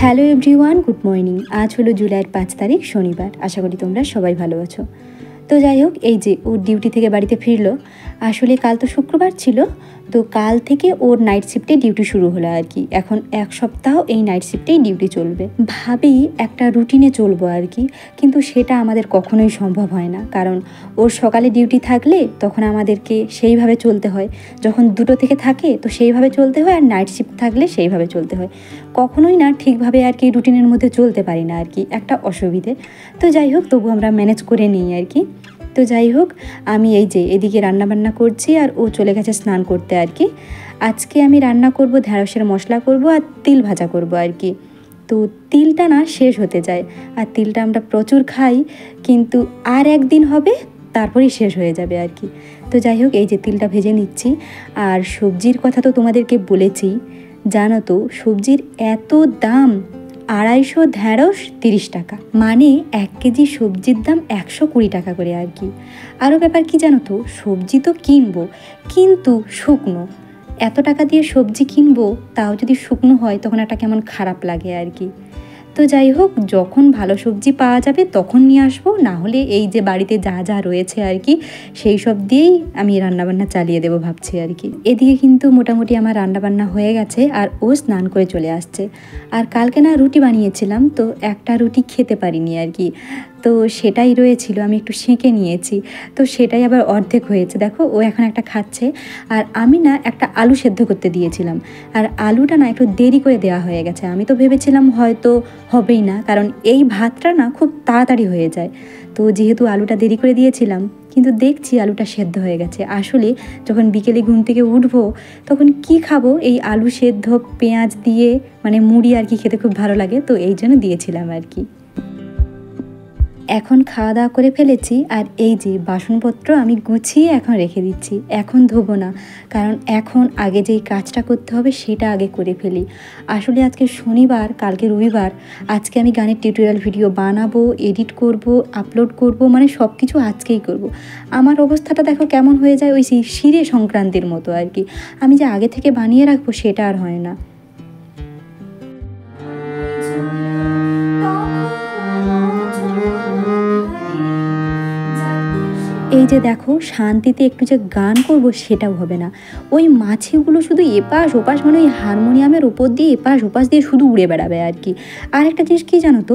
Hello everyone, good morning. আজ হলো জুলাইয়ের 5 তারিখ, শনিবার। আশা করি তোমরা সবাই ভালো আছো। তো যাই হোক, এই যে ওর ডিউটি থেকে বাড়িতে ফিরলো। আসলে কাল তো শুক্রবার ছিল, তো কাল থেকে ওর নাইট শিফটে ডিউটি শুরু হলো আর কি। এখন এক সপ্তাহ এই নাইট শিফটেই ডিউটি চলবে। ভাবি একটা রুটিনে চলবো আর কি, কিন্তু সেটা আমাদের কখনোই সম্ভব হয় না। কারণ ওর সকালে ডিউটি থাকলে তখন আমাদেরকে সেইভাবে চলতে হয়, যখন 2টো থেকে থাকে তো সেইভাবে চলতে হয়, আর নাইট শিফট থাকলে সেইভাবে চলতে হয়। কখনোই না ঠিকভাবে আর কি রুটিনের মধ্যে চলতে পারি না আর কি, একটা অসুবিধে। তো যাই হোক, তবু আমরা ম্যানেজ করে নিই আর কি। তো যাই হোক, আমি এই যে এদিকে রান্নাবান্না করছি আর ও চলে গেছে স্নান করতে আর কি। আজকে আমি রান্না করব, ঢ্যাঁড়সের মশলা করব আর তিল ভাজা করব আর কি। তো তিলটা না শেষ হতে যায়, আর তিলটা আমরা প্রচুর খাই, কিন্তু আর একদিন হবে তারপরেই শেষ হয়ে যাবে আর কি। তো যাই হোক, এই যে তিলটা ভেজে নিচ্ছি। আর সবজির কথা তো তোমাদেরকে বলেছি, জানো তো সবজির এত দাম, 250 ঢ্যাঁড়স 30 টাকা, মানে 1 কেজি সবজির দাম 120 টাকা করে আর কি। আরও ব্যাপার কি জানো তো, সবজি তো কিনবো, কিন্তু শুকনো। এত টাকা দিয়ে সবজি কিনবো, তাও যদি শুকনো হয় তখন একটা কেমন খারাপ লাগে আর কি। তো যাই হোক, যখন ভালো সবজি পাওয়া যাবে তখন নিয়ে আসবো, না হলে এই যে বাড়িতে যা যা রয়েছে আর কি সেই সব দিয়েই আমি রান্নাবান্না চালিয়ে দেবো ভাবছি আর কি। এদিকে কিন্তু মোটামুটি আমার রান্নাবান্না হয়ে গেছে, আর ও স্নান করে চলে আসছে। আর কালকে না রুটি বানিয়েছিলাম, তো একটা রুটি খেতে পারিনি আর কি, তো সেটাই রয়েছিল, আমি একটু সেঁকে নিয়েছি। তো সেটাই আবার অর্ধেক হয়েছে, দেখো ও এখন একটা খাচ্ছে। আর আমি না একটা আলু সেদ্ধ করতে দিয়েছিলাম, আর আলুটা না একটু দেরি করে দেওয়া হয়ে গেছে। আমি তো ভেবেছিলাম হয়তো হবেই না, কারণ এই ভাতটা না খুব তাড়াতাড়ি হয়ে যায়। তো যেহেতু আলুটা দেরি করে দিয়েছিলাম, কিন্তু দেখছি আলুটা সেদ্ধ হয়ে গেছে। আসলে যখন বিকেলে ঘুম থেকে উঠবো তখন কি খাবো, এই আলু সেদ্ধ পেঁয়াজ দিয়ে, মানে মুড়ি আর কি, খেতে খুব ভালো লাগে, তো এই জন্য দিয়েছিলাম আর কি। এখন খাওয়া দাওয়া করে ফেলেছি, আর এই যে বাসনপত্র আমি গুছিয়ে এখন রেখে দিচ্ছি। এখন ধোবো না, কারণ এখন আগে যেই কাজটা করতে হবে সেটা আগে করে ফেলি। আসলে আজকে শনিবার, কালকে রবিবার। আজকে আমি গানের টিউটোরিয়াল ভিডিও বানাবো, এডিট করব, আপলোড করব, মানে সব কিছু আজকেই করব। আমার অবস্থাটা দেখো কেমন হয়ে যায়, ওই শিরে সংক্রান্তির মতো আর কি। আমি যে আগে থেকে বানিয়ে রাখবো সেটা আর হয় না। এই যে দেখো, শান্তিতে একটু যে গান করব সেটাও হবে না। ওই মাছিগুলো শুধু এপাশ ওপাশ, মানে ওই হারমোনিয়ামের উপর দিয়ে এপাশ ওপাশ দিয়ে শুধু উড়ে বেড়াবে আর কি। আর একটা জিনিস কী জানো তো,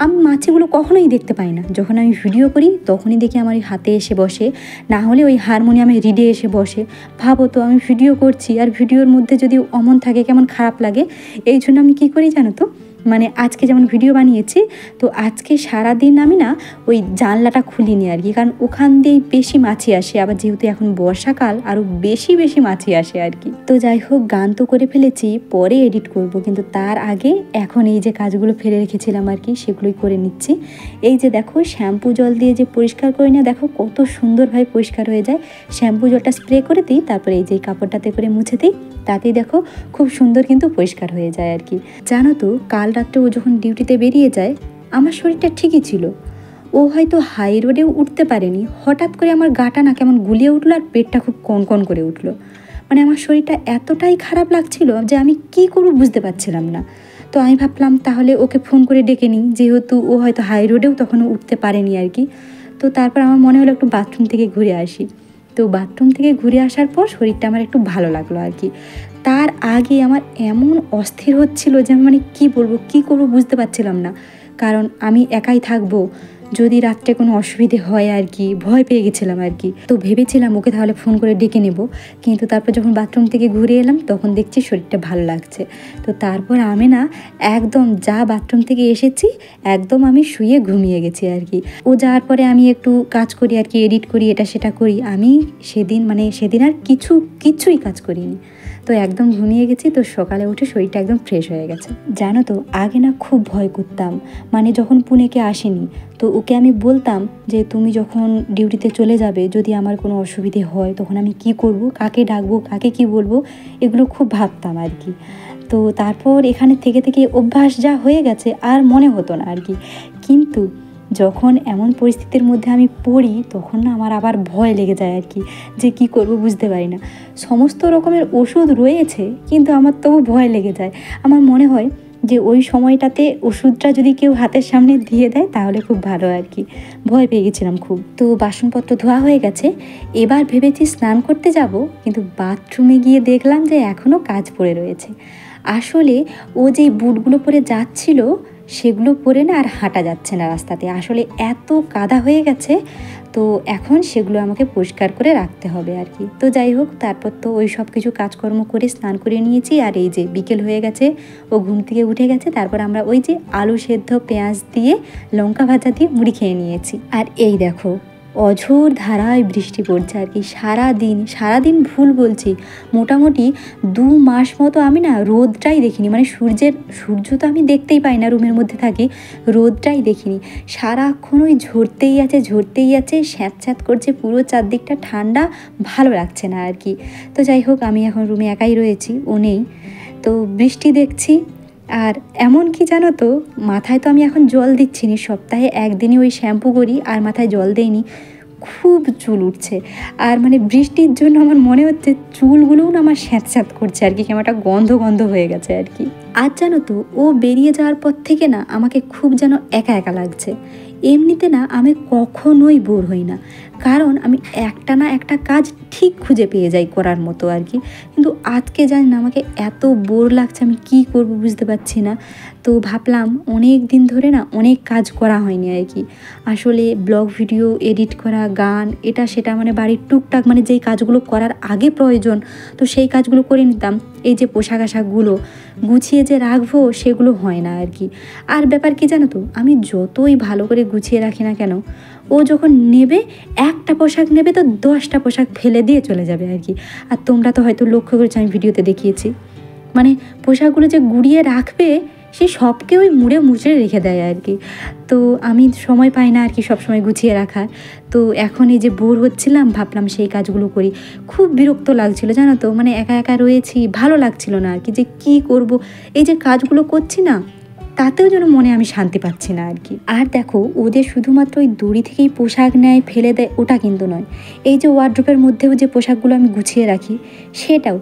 আমি মাছিগুলো কখনোই দেখতে পাই না। যখন আমি ভিডিও করি তখনই দেখি আমার হাতে এসে বসে, না হলে ওই হারমোনিয়ামের রিডে এসে বসে। ভাবো তো, আমি ভিডিও করছি আর ভিডিওর মধ্যে যদি অমন থাকে কেমন খারাপ লাগে। এই জন্য আমি কী করি জানো তো, মানে আজকে যেমন ভিডিও বানিয়েছি, তো আজকে সারাদিন আমি না ওই জানলাটা খুলিনি আর কি, কারণ ওখান দিয়েই বেশি মাছি আসে। আবার যেহেতু এখন বর্ষাকাল, আরও বেশি বেশি মাছি আসে আর কি। তো যাই হোক, গান তো করে ফেলেছি, পরে এডিট করব, কিন্তু তার আগে এখন এই যে কাজগুলো ফেলে রেখেছিলাম আর কি, সেগুলোই করে নিচ্ছি। এই যে দেখো, শ্যাম্পু জল দিয়ে যে পরিষ্কার করে না, দেখো কত সুন্দরভাবে পরিষ্কার হয়ে যায়। শ্যাম্পু জলটা স্প্রে করে দিই, তারপরে এই যে কাপড়টাতে করে মুছে দিই, তাতেই দেখো খুব সুন্দর কিন্তু পরিষ্কার হয়ে যায় আর কি। জানো তো, কাল রাত্রে ও যখন ডিউটিতে বেরিয়ে যায়, আমার শরীরটা ঠিকই ছিল। ও হয়তো হাই রোডেও উঠতে পারেনি, হঠাৎ করে আমার গাটা না কেমন গুলিয়ে উঠলো, আর পেটটা খুব কনকন করে উঠলো। মানে আমার শরীরটা এতটাই খারাপ লাগছিল যে আমি কি করব বুঝতে পারছিলাম না। তো আমি ভাবলাম তাহলে ওকে ফোন করে ডেকে নিই, যেহেতু ও হয়তো হাই রোডেও তখনও উঠতে পারেনি আর কি। তো তারপর আমার মনে হলো একটু বাথরুম থেকে ঘুরে আসি। তো বাথরুম থেকে ঘুরে আসার পর শরীরটা আমার একটু ভালো লাগলো আর কি। তার আগে আমার এমন অস্থির হচ্ছিল যে আমি মানে কী বলবো, কী করবো বুঝতে পারছিলাম না। কারণ আমি একাই থাকবো, যদি রাত্রে কোনো অসুবিধে হয় আর কি, ভয় পেয়ে গেছিলাম আর কি। তো ভেবেছিলাম ওকে তাহলে ফোন করে ডেকে নেব, কিন্তু তারপর যখন বাথরুম থেকে ঘুরে এলাম তখন দেখছি শরীরটা ভালো লাগছে। তো তারপর আমি না একদম যা বাথরুম থেকে এসেছি একদম আমি শুয়ে ঘুমিয়ে গেছি আর কি। ও যাওয়ার পরে আমি একটু কাজ করি আর কি, এডিট করি, এটা সেটা করি। আমি সেদিন আর কিছুই কাজ করিনি, তো একদম ঘুমিয়ে গেছি। তো সকালে উঠে শরীরটা একদম ফ্রেশ হয়ে গেছে। জানো তো, আগে না খুব ভয় করতাম, মানে যখন পুনেকে আসেনি, তো ওকে আমি বলতাম যে তুমি যখন ডিউটিতে চলে যাবে, যদি আমার কোনো অসুবিধে হয় তখন আমি কি করব, কাকে ডাকবো, কাকে কি বলবো, এগুলো খুব ভাবতাম আর কি। তো তারপর এখানে থেকে থেকে অভ্যাস যা হয়ে গেছে, আর মনে হতো না আর কি। কিন্তু যখন এমন পরিস্থিতির মধ্যে আমি পড়ি তখন না আমার আবার ভয় লেগে যায় আর কি, যে কী করব বুঝতে পারি না। সমস্ত রকমের ওষুধ রয়েছে, কিন্তু আমার তবু ভয় লেগে যায়। আমার মনে হয় যে ওই সময়টাতে ওষুধটা যদি কেউ হাতের সামনে দিয়ে দেয় তাহলে খুব ভালো আর কি। ভয় পেয়ে গেছিলাম খুব। তো বাসনপত্র ধোয়া হয়ে গেছে, এবার ভেবেছি স্নান করতে যাব, কিন্তু বাথরুমে গিয়ে দেখলাম যে এখনও কাজ পড়ে রয়েছে। আসলে ও যেই বুটগুলো পরে যাচ্ছিল সেগুলো পরে না আর হাঁটা যাচ্ছে না রাস্তাতে, আসলে এত কাদা হয়ে গেছে। তো এখন সেগুলো আমাকে পরিষ্কার করে রাখতে হবে আর কি। তো যাই হোক, তারপর তো ওই সব কিছু কাজকর্ম করে স্নান করে নিয়েছি। আর এই যে বিকেল হয়ে গেছে, ও ঘুম থেকে উঠে গেছে। তারপর আমরা ওই যে আলু সেদ্ধ, পেঁয়াজ দিয়ে, লঙ্কা ভাজা দিয়ে মুড়ি খেয়ে নিয়েছি। আর এই দেখো অঝোর ধারায় বৃষ্টি পড়ছে আর কি। সারাদিন ভুল বলছি, মোটামুটি 2 মাস মতো আমি না রোদটাই দেখিনি, মানে সূর্য তো আমি দেখতেই পাই না, রুমের মধ্যে থাকি, রোদটাই দেখিনি। সারাক্ষণ ওই ঝরতেই আছে, স্যাঁতস্যাঁত করছে পুরো চারদিকটা, ঠান্ডা, ভালো লাগছে না আর কি। তো যাই হোক, আমি এখন রুমে একাই রয়েছি, ও নেই। তো বৃষ্টি দেখছি। আর এমন কি জানো তো, মাথায় তো আমি এখন জল দিচ্ছি না, সপ্তাহে একদিনই ওই শ্যাম্পু করি আর মাথায় জল দেইনি, খুব চুল উঠছে। আর মানে বৃষ্টির জন্য আমার মনে হচ্ছে চুলগুলোও না আমার স্যাঁতস্যাঁত করছে আর কি, কেমন একটা গন্ধ হয়ে গেছে আর কি। আর জানো তো, ও বেরিয়ে যাওয়ার পর থেকে না আমাকে খুব যেন একা একা লাগছে। এমনিতে না আমি কখনোই বোর হই না, কারণ আমি একটা না একটা কাজ ঠিক খুঁজে পেয়ে যাই করার মতো আর কি। কিন্তু আজকে জানি না আমাকে এত বোর লাগছে, আমি কি করব বুঝতে পারছি না। তো ভাবলাম অনেক দিন ধরে না অনেক কাজ করা হয়নি আর কি। আসলে ব্লগ ভিডিও এডিট করা, গান, এটা সেটা, মানে বাড়ির টুকটাক মানে যেই কাজগুলো করার আগে প্রয়োজন, তো সেই কাজগুলো করে নিতাম। এই যে পোশাক আশাকগুলো গুছিয়ে যে রাখবো সেগুলো হয় না আর কি। আর ব্যাপার কি জানো তো, আমি যতই ভালো করে গুছিয়ে রাখি না কেন, ও যখন নেবে, একটা পোশাক নেবে তো 10টা পোশাক ফেলে দিয়ে চলে যাবে আর কি। আর তোমরা তো হয়তো লক্ষ্য করেছো, আমি ভিডিওতে দেখিয়েছি, মানে পোশাকগুলো যে গুড়িয়ে রাখবে সে সবকে ওই মুছড়ে রেখে দেয় আর কি। তো আমি সময় পাই না আর কি সবসময় গুছিয়ে রাখার। তো এখন এই যে বোর হচ্ছিলাম, ভাবলাম সেই কাজগুলো করি। খুব বিরক্ত লাগছিল জানো তো, মানে একা একা রয়েছি, ভালো লাগছিল না আর কি, যে কী করব। এই যে কাজগুলো করছি না, তাতেও যেন মনে আমি শান্তি পাচ্ছি না আর কি। আর দেখো, ওদের শুধুমাত্র ওই দড়ি থেকেই পোশাক নেয়, ফেলে দেয়, ওটা কিন্তু নয়। এই যে ওয়ার্ড্রোবের মধ্যেও যে পোশাকগুলো আমি গুছিয়ে রাখি, সেটাও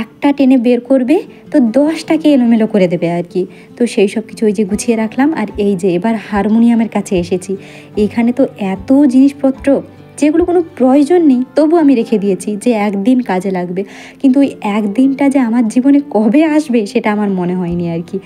একটা টেনে বের করবে তো 10টাকে এলোমেলো করে দেবে আর কি। তো সেই সব কিছু ওই যে গুছিয়ে রাখলাম। আর এই যে এবার হারমোনিয়ামের কাছে এসেছি, এখানে তো এত জিনিসপত্র যেগুলো কোনো প্রয়োজন নেই, তবু আমি রেখে দিয়েছি যে একদিন কাজে লাগবে। কিন্তু ওই একদিনটা যে আমার জীবনে কবে আসবে সেটা আমার মনে হয়নি আর কি।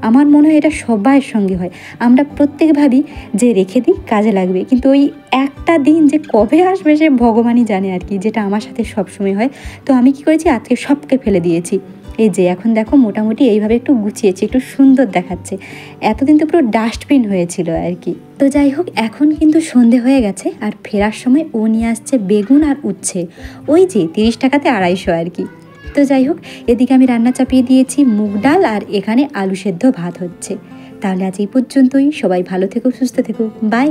আমার মনে হয় এটা সবার সঙ্গে হয়, আমরা প্রত্যেক ভাবি যে রেখে দিই, কাজে লাগবে, কিন্তু ওই একটা দিন যে কবে আসবে সে ভগবানই জানে আর কি, যেটা আমার সাথে সবসময় হয়। তো আমি কি করেছি, আজকে সবকে ফেলে দিয়েছি। এই যে এখন দেখো মোটামুটি এইভাবে একটু গুছিয়েছি, একটু সুন্দর দেখাচ্ছে। এতদিন তো পুরো ডাস্টবিন হয়েছিল আর কি। তো যাই হোক, এখন কিন্তু সন্ধে হয়ে গেছে। আর ফেরার সময় ও নিয়ে আসছে বেগুন আর উচ্ছে, ওই যে 30 টাকাতে 250 আর কি। তো যাই হোক, এদিকে আমি রান্না চাপিয়ে দিয়েছি মুগ ডাল, আর এখানে আলু সেদ্ধ ভাত হচ্ছে। তাহলে আজ এই পর্যন্তই। সবাই ভালো থেকো, সুস্থ থেকো, বাই।